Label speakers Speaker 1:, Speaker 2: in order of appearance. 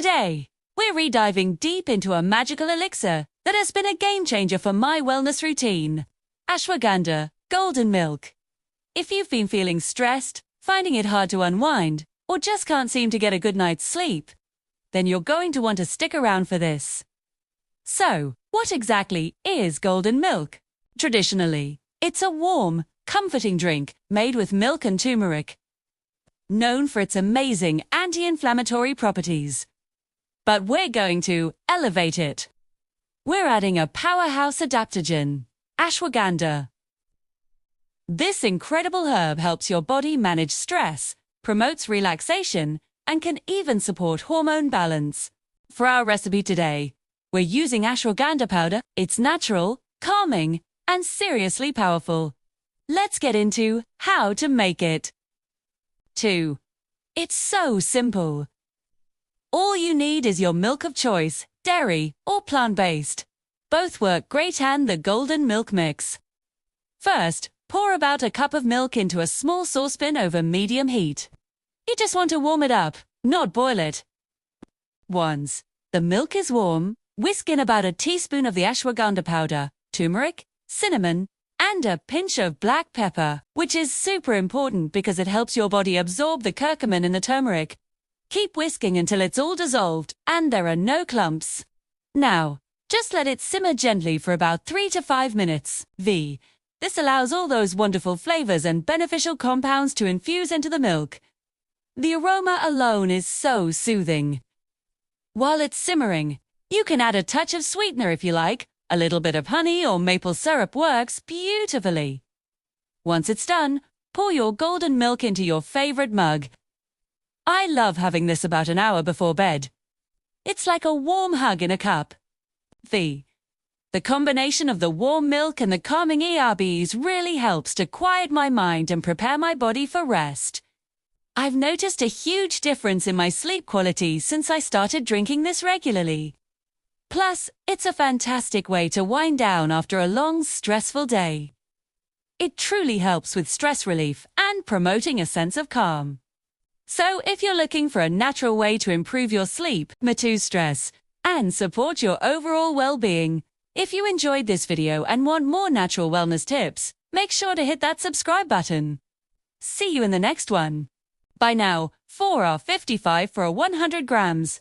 Speaker 1: Today, we're rediving deep into a magical elixir that has been a game-changer for my wellness routine. Ashwagandha, golden milk. If you've been feeling stressed, finding it hard to unwind, or just can't seem to get a good night's sleep, then you're going to want to stick around for this. So, what exactly is golden milk? Traditionally, it's a warm, comforting drink made with milk and turmeric, known for its amazing anti-inflammatory properties. But we're going to elevate it. We're adding a powerhouse adaptogen, ashwagandha. This incredible herb helps your body manage stress, promotes relaxation, and can even support hormone balance. For our recipe today, we're using ashwagandha powder. It's natural, calming, and seriously powerful. Let's get into how to make it. 2. It's so simple. All you need is your milk of choice, dairy or plant-based. Both work great, and the golden milk mix. First, pour about a cup of milk into a small saucepan over medium heat. You just want to warm it up, not boil it. Once the milk is warm, whisk in about a teaspoon of the ashwagandha powder, turmeric, cinnamon, and a pinch of black pepper, which is super important because it helps your body absorb the curcumin in the turmeric. Keep whisking until it's all dissolved and there are no clumps. Now, just let it simmer gently for about 3 to 5 minutes. This allows all those wonderful flavors and beneficial compounds to infuse into the milk. The aroma alone is so soothing. While it's simmering, you can add a touch of sweetener if you like. A little bit of honey or maple syrup works beautifully. Once it's done, pour your golden milk into your favorite mug. I love having this about an hour before bed. It's like a warm hug in a cup. The combination of the warm milk and the calming herbs really helps to quiet my mind and prepare my body for rest. I've noticed a huge difference in my sleep quality since I started drinking this regularly. Plus, it's a fantastic way to wind down after a long, stressful day. It truly helps with stress relief and promoting a sense of calm. So, if you're looking for a natural way to improve your sleep, reduce stress, and support your overall well-being, if you enjoyed this video and want more natural wellness tips, make sure to hit that subscribe button. See you in the next one. By now, 4 are 55 for 100 grams.